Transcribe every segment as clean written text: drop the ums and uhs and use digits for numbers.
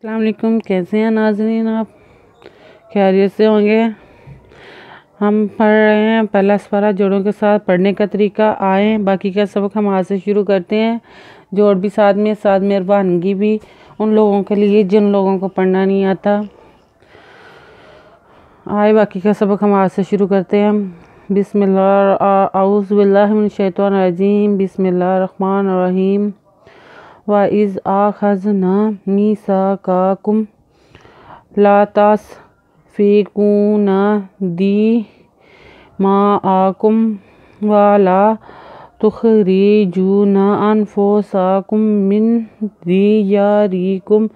अस्सलाम वालेकुम। कैसे हैं नाज़रीन, आप खैरियत से होंगे। हम पढ़ रहे हैं पहला सफारा जोड़ों के साथ। पढ़ने का तरीका आए बाकी का सबक हम आज से शुरू करते हैं। जोड़ भी साथ में मेहरबानगी भी उन लोगों के लिए जिन लोगों को पढ़ना नहीं आता। आए बाकी का सबक हम आज से शुरू करते हैं। बिस्मिल्लाह औज़ु बिल्लाहि मिनश शैतानिर रजीम। बिस्मिल्लाहिर्रहमानिर्रहीम। व इज़ आख़ज़ना मीसाक़कुम ला तस्फ़िकूना दिमाअकुम व ला तुख़रिजूना अनफुसकुम मिन दियारिकुम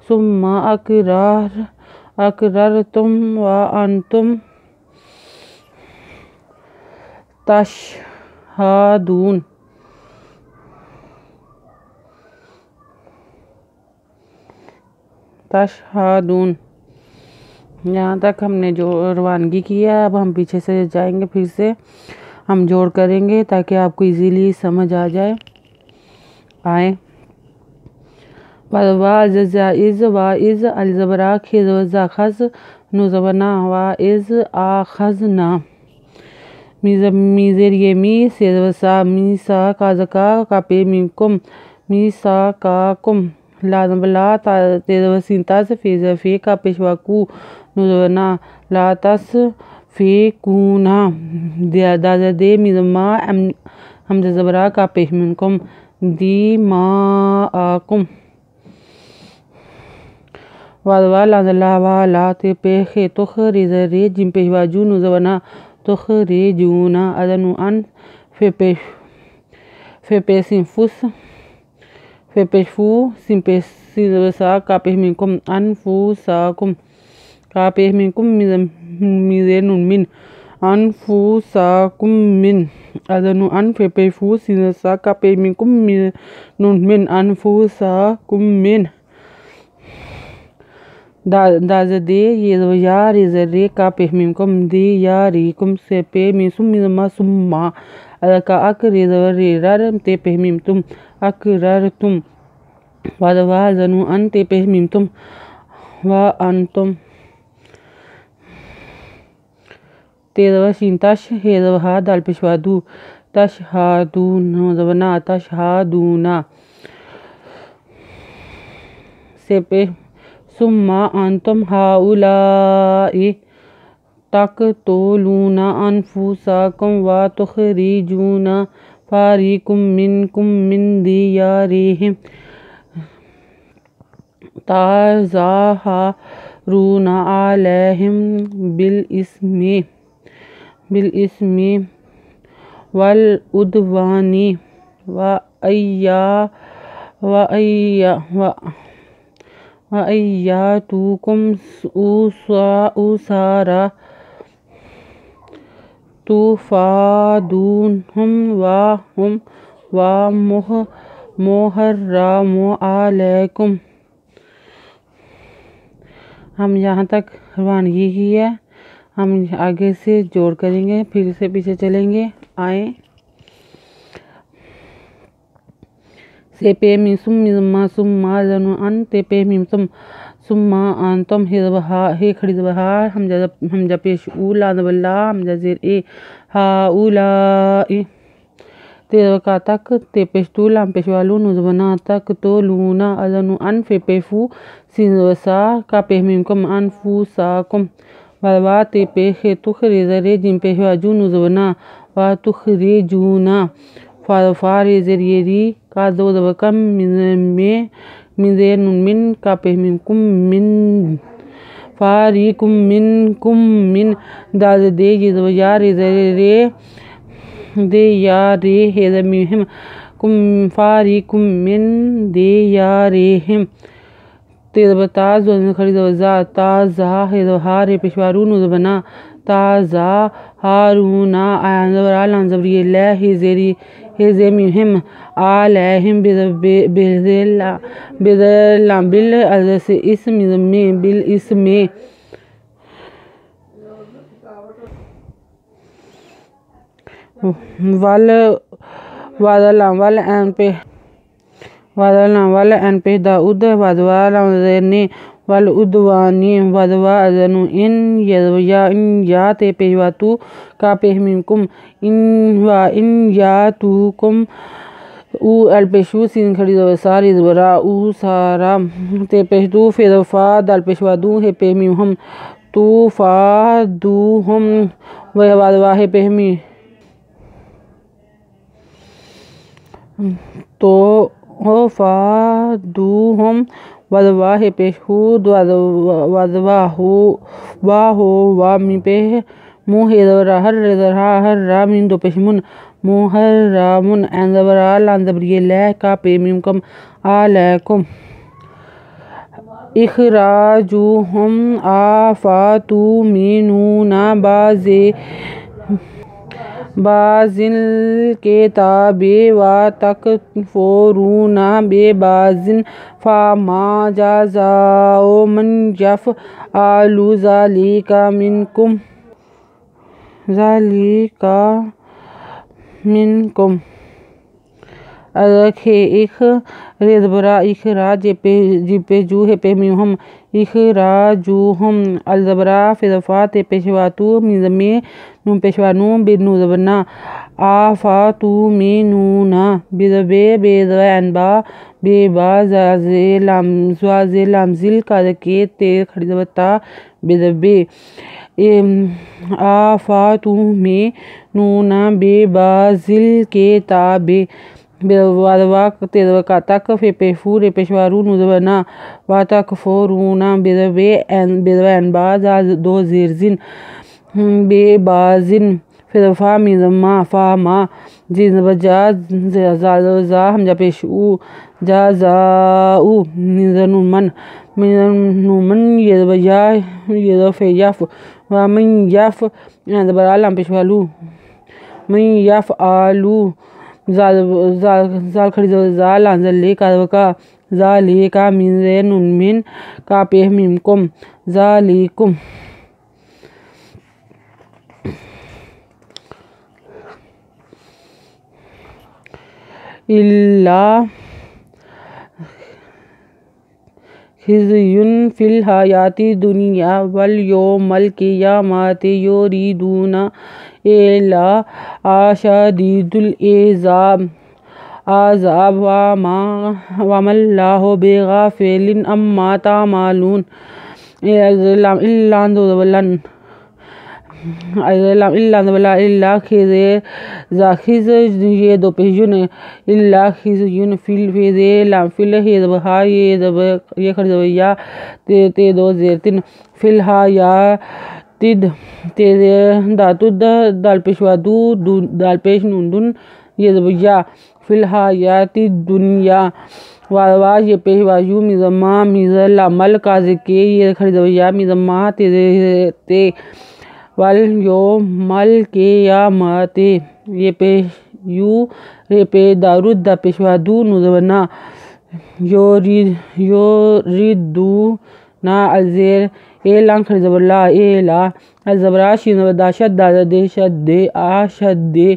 सुम्मा अक़ररतुम व अंतुम तशहदून। यहाँ तक हमने जो रवानगी की है, अब हम पीछे से जाएंगे, फिर से हम जोड़ करेंगे ताकि आपको इजीली समझ आ जाए। आए वाइज़ अलज़बरा खिज़ नुज़बना वाइज़ आख़ज़ना मीज़ेर येमी सेज़वसा मीसा काज़का कापे मिनकुम मीसा काकुम लाज़बला तेज़वसीनता से फ़े का पेशवाकू नुज़बना लातस फ़ेकूना दाज़दे मिज़मा हमज़बरा का पेश मिनकुम दिमाअकुम वादवा लाज़ला वाला ते पे खे तुख रिज़रे जिम पेशवाजू नुज़बना तुख़रिजूना अदनु अन फेपेसिफुस फेपेशफू सिम्पेसिसा कापेह मिनकुम अनफुसाकुम कापेह मिनकुम मिज़ेनुन मिन अनफुसाकुम मिन अदनु अन फेपेशफू सिसा कापेह मिनकुम मिज़ेनुन मिन अनफुसाकुम मिन दाज़दे ये रिज़रे कापेह मिनकुम दियारिकुम से पे मिसुम मिज़मा सुम्मा अदका अक रिज़र ते पेह मिमतुम अक़ररतुम वादवा ज़नु अन ते पेह मिमतुम व अंतुम तेज़वा शीनताश हेज़वा दाल पेशवादू तशहादून ज़बना तशहादूना से पे सुम्मा अंतुम हाउलाई तक़तुलूना अनफुसकुम व तुख़रिजूना फ़रीक़ुम मिनकुम मिन दियारिहिम तज़ाहरून अलैहिम बिल-इस्मि वल उद्वानि व अय्यातुकुम उसारा तुफ़ादूनहुम व मुहर्रमु अलैकुम। हम यहाँ तक रवानगी की है। हम आगे से जोड़ करेंगे, फिर से पीछे चलेंगे। आए से पे मिसुम मिज़मा सुम्मा ज़नु अन ते पे मिमतुम सुम्मा अंतुम हे खड़ी ज़बहा हमजा पेश उ लाज़बल्ला हमजा ज़ेर ए हाउलाई तेज़का तक ते पेशतू लाम पेशवालू नुज़बना तक तो लूना अज़नु अन फे पेफू सिज़वसा का पेह मिमकुम अनफुसाकुम वादवा ते पे खे तुख रिज़रे जिम पेशवाजू नुज़बना व तुख़रिजूना फ़ा रिज़री का दो ज़बकम मिज़ेनुन मिन का पेह मिनकुम मिन फ़रीक़ुम मिनकुम मिन दाज़दे ये रिज़रे दे यारे हेज़मिहिम कुम फ़रीक़ुम मिन दियारिहिम तेज़बता ज़ोन खड़ी ज़वज़ा ताज़ा हेज़हा रे पेशवारू नुज़बना ताज़ा हारूना आज़बरा लाज़बरी ला हेज़मिहिम अलैहिम बिल इस्मि वल वादल वल एन पे वादना वाल एन पे दाऊद वादवाला ने वाल उदवानी वादवा अजनु इन या ते पेवा तू का पे मिनकुम इन या तू कुम उ अल पेशु सिन खड़ी सारी जबरा उ सारा ते पेशु फेदफा दल पेशवा दू हे पे मी हम तू फा दू हम वह वादवा हे पे मी तो हो फा दू हम वदवा हे पेशू वदवा हो वा मी पे मुँह हर रा मिन दो पेशमुन मुहर रामुन एंदबरा लांदबरिए लह का पे मिम कम आलैकुम इखराजू हम आफातू मीनूना बाजिल के ताबे व तक फोरूना बेबाजिन फामा जाजाओ मन यफ आलू जालिका मिनकुम अखे इख रेजबरा इखरा जिपे जू हे पे हम इखरा जू हम अलजबरा फिजफा ते पेशवातू मिजमे नू पेशवानू बिनू जबना आफा तू मे नूना बिदबे बेदबा बेबा जाजे लामजिल का के ते खड़ी जबता बिदबे आफा तू मे नूना बेबाजिल के ताबे वादवा तेदवा का तक फे पेफू रे पेशवारू नुजबना वा तक फोरूना बेदबे एन बाजा दो जिरजिन बेबाजिन फिदफा मिजमा फामा जिन बजा जा हमजा पेश उ जा मिजनुमन ये बजा ये फे यफ वा मन यफ एंड बरालम पेशवालू मन यफ आलू जाल खड़ी जाल आंजले का जाले का मिन का पे मिमकुम जालिकुम इल्ला खिज़युन फिल हयाती दुनिया वल यौमल क़ियामति युरीदूना इल्ला अशदीदुल आज़ाब वमल्लाहु बिग़ाफ़िलिन अम्मा तामलून इल्ला खिज़ ये दो पेजुन इल्ला खिज़युन फिल हेदबहा ये खरजवैया ते दो जेरतिन फिल हया तिद तेरे दातुद दाल पेशवादू दाल पेश नून ये जबैया फिल हया तिद दुनिया वावा ये पेशवायू मिजमा मिजल अमल काज के ये खरीदवैया मिजमा ते वल यो मल के या माते ये पे यू रे पे दारुद दा पेशवादू नुजवना यो रिदू ना अजेर ए लांग खरीदवला ए ला अलजबरा शिनवदा शद्दा दे शद्दे आशद्दे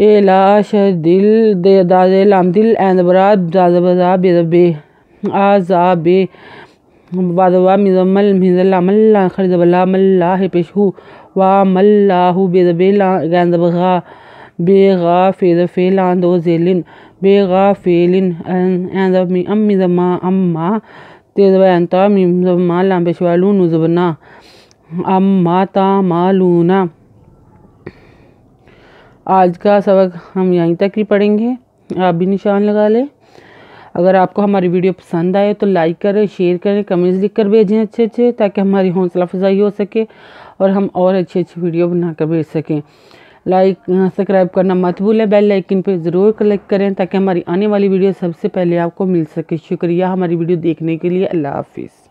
ए ला शदिल दे दादे लामदिल एंदबरा दादबदा बेदबे आजाबे वादवा मिजमल मिजला मल्ला खरीदबला मल्ला है पेशहू वा मल्लाहु बेदबे गंदबगा बेगा फेद फेलान दो जेलिन बेगा फेलिन एंद मी अम्मी दमा अम्मा तेदवा अंता मिजमा लाम पेशवालू नुजबना अम्मा तामालूना। आज का सबक हम यहीं तक ही पढ़ेंगे। आप भी निशान लगा लें। अगर आपको हमारी वीडियो पसंद आए तो लाइक करें, शेयर करें, कमेंट्स लिख कर भेजें अच्छे ताकि हमारी हौसला अफजाई हो सके और हम और अच्छी वीडियो बनाकर भेज सकें। लाइक सब्सक्राइब करना मत भूलें, बेल आइकन पर ज़रूर क्लिक करें ताकि हमारी आने वाली वीडियो सबसे पहले आपको मिल सके। शुक्रिया हमारी वीडियो देखने के लिए। अल्लाह हाफिज़।